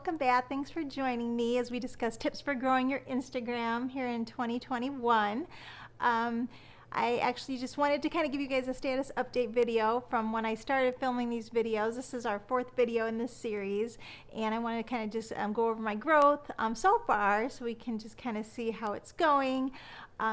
welcome back. Thanks for joining me as we discuss tips for growing your Instagram here in 2021. I actually just wanted to kind of give you guys a status update video from when I started filming these videos. This is our fourth video in this series, and I want to kind of just go over my growth so far so we can just kind of see how it's going.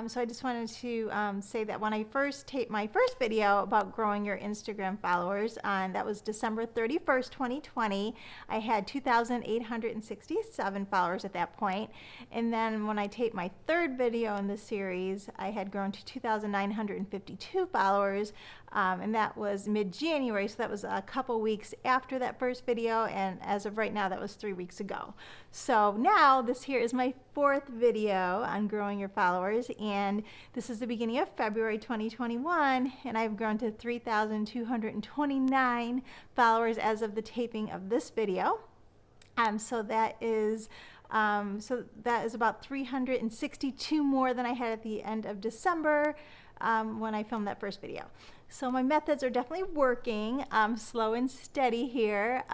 So I just wanted to say that when I first taped my first video about growing your Instagram followers, that was December 31st, 2020, I had 2,867 followers at that point. And then when I taped my third video in this series, I had grown to 2,952 followers, and that was mid-January, so that was a couple weeks after that first video, and as of right now, that was 3 weeks ago. So now this here is my fourth video on growing your followers, and this is the beginning of February 2021, and I've grown to 3,229 followers as of the taping of this video. So that is about 362 more than I had at the end of December when I filmed that first video. So my methods are definitely working, slow and steady here.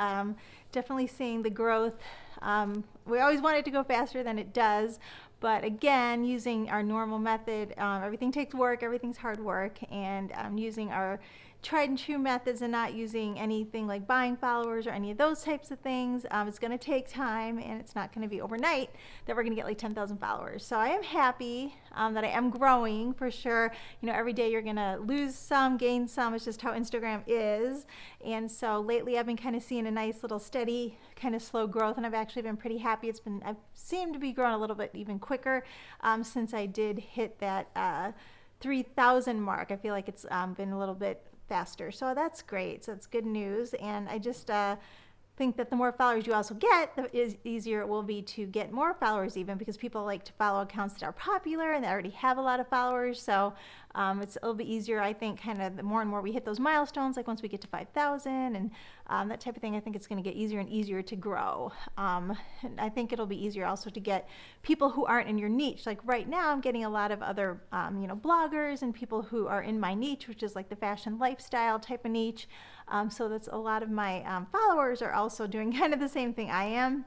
Definitely seeing the growth. We always want it to go faster than it does, but again, using our normal method, everything takes work, everything's hard work, and using our tried and true methods and not using anything like buying followers or any of those types of things. It's going to take time, and it's not going to be overnight that we're going to get like 10,000 followers. So I am happy that I am growing for sure. You know, every day you're going to lose some, gain some. It's just how Instagram is. And so lately I've been kind of seeing a nice little steady kind of slow growth, and I've actually been pretty happy. I've seemed to be growing a little bit even quicker since I did hit that 3,000 mark. I feel like it's been a little bit faster, so that's great. So it's good news, and I just think that the more followers you also get, the easier it will be to get more followers, even because people like to follow accounts that are popular and that already have a lot of followers. So it'll be easier, I think, kind of the more and more we hit those milestones, like once we get to 5,000 and that type of thing. I think it's going to get easier and easier to grow. And I think it'll be easier also to get people who aren't in your niche. Like right now, I'm getting a lot of other bloggers and people who are in my niche, which is like the fashion lifestyle type of niche. So that's a lot of my followers are also doing kind of the same thing I am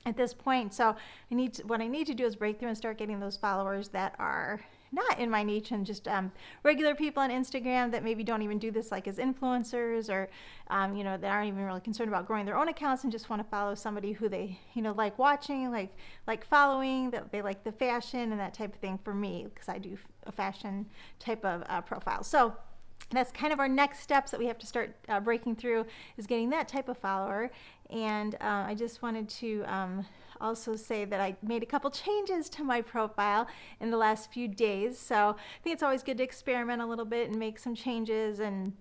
at this point. So what I need to do is break through and start getting those followers that are not in my niche and just regular people on Instagram that maybe don't even do this like as influencers, or that aren't even really concerned about growing their own accounts and just want to follow somebody who they like watching, like following, that they like the fashion and that type of thing for me, because I do a fashion type of profile. So that's kind of our next steps that we have to start breaking through, is getting that type of follower. And I just wanted to also say that I made a couple changes to my profile in the last few days. So I think it's always good to experiment a little bit and make some changes and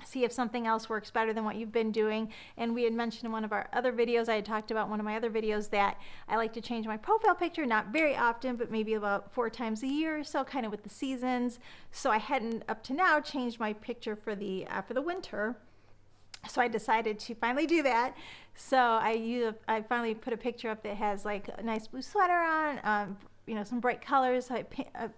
see if something else works better than what you've been doing. And we had mentioned in one of our other videos, I had talked about one of my other videos, that I like to change my profile picture, not very often, but maybe about 4 times a year or so, kind of with the seasons. So I hadn't up to now changed my picture for the winter. So I decided to finally do that. So I finally put a picture up that has like a nice blue sweater on, some bright colors, so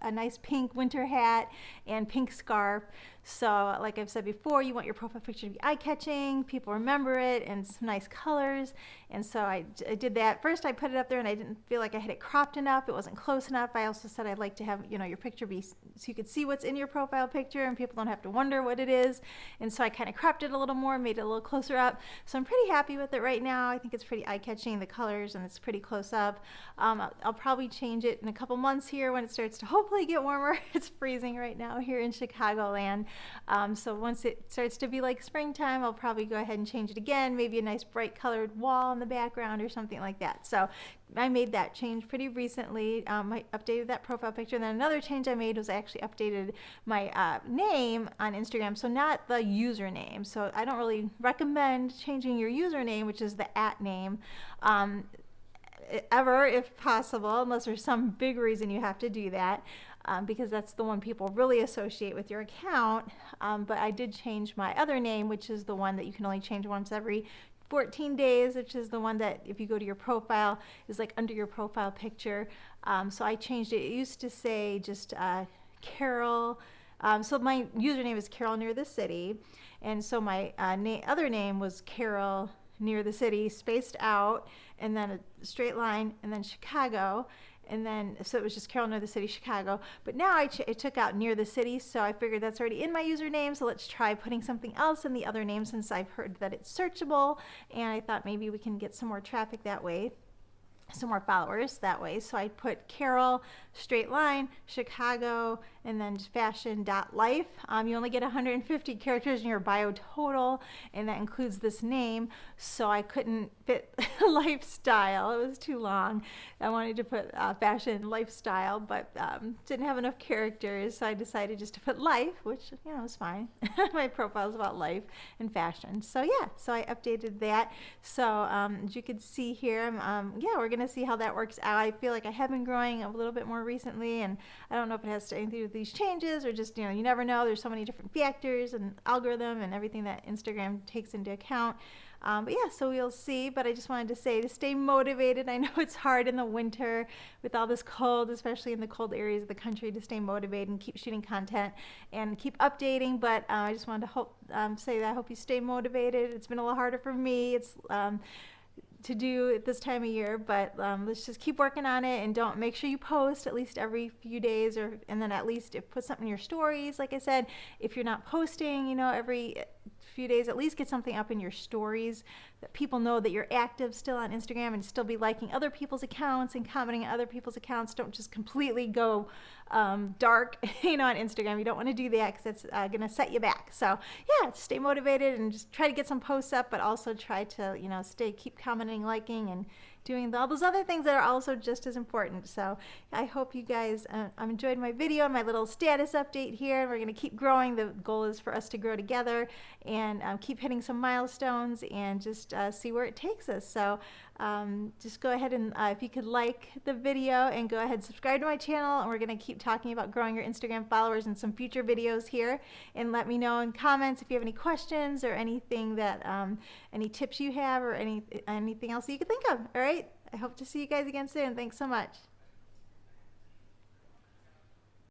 a nice pink winter hat and pink scarf. So like I've said before, you want your profile picture to be eye-catching, people remember it, and some nice colors. And so I did that. First I put it up there and I didn't feel like I had it cropped enough. It wasn't close enough. I also said I'd like to have your picture be so you could see what's in your profile picture and people don't have to wonder what it is. And so I kind of cropped it a little more, made it a little closer up. So I'm pretty happy with it right now. I think it's pretty eye-catching, the colors, and it's pretty close up. I'll probably change it in a couple months here when it starts to hopefully get warmer. It's freezing right now here in Chicagoland. So once it starts to be like springtime, I'll probably go ahead and change it again, maybe a nice bright colored wall in the background or something like that. So I made that change pretty recently. I updated that profile picture. And then another change I made was I actually updated my name on Instagram, so not the username. So I don't really recommend changing your username, which is the @ name, ever, if possible, unless there's some big reason you have to do that. Because that's the one people really associate with your account. But I did change my other name, which is the one that you can only change once every 14 days, which is the one that if you go to your profile is like under your profile picture. So I changed it. It used to say just Carol. So my username is Carol Near the City. And so my other name was Carol near the city, spaced out, and then a straight line, and then Chicago. And then, so it was just Carol near the city, Chicago. But now I took out near the city, so I figured that's already in my username, so let's try putting something else in the other name since I've heard that it's searchable, and I thought maybe we can get some more traffic that way, some more followers that way. So I put Carol, straight line, Chicago, and then fashion.life. You only get 150 characters in your bio total, and that includes this name, so I couldn't fit lifestyle. It was too long. I wanted to put fashion lifestyle, but didn't have enough characters, so I decided just to put life, which, you know, is fine. My profile is about life and fashion. So yeah, so I updated that. So as you can see here, yeah, we're gonna see how that works out. I feel like I have been growing a little bit more recently, and I don't know if it has anything to do with these changes or just, you know, you never know. There's so many different factors and algorithm and everything that Instagram takes into account. But yeah, so we'll see. But I just wanted to say to stay motivated. I know it's hard in the winter with all this cold, especially in the cold areas of the country, to stay motivated and keep shooting content and keep updating. But I just wanted to say that I hope you stay motivated. It's been a little harder for me. It's to do at this time of year, but let's just keep working on it, and don't make sure you post at least every few days, or and then at least put something in your stories. Like I said, if you're not posting, you know, every few days, at least get something up in your stories that people know that you're active still on Instagram, and still be liking other people's accounts and commenting on other people's accounts. Don't just completely go dark, you know, on Instagram. You don't want to do that because it's going to set you back. So yeah, stay motivated and just try to get some posts up, but also try to, you know, keep commenting, liking, and doing all those other things that are also just as important. So I hope you guys enjoyed my video, my little status update here. We're going to keep growing. The goal is for us to grow together and keep hitting some milestones and just see where it takes us. So just go ahead and if you could like the video, and go ahead and subscribe to my channel, and we're going to keep talking about growing your Instagram followers in some future videos here. And let me know in comments if you have any questions or anything that any tips you have, or anything else that you could think of. All right, I hope to see you guys again soon. Thanks so much.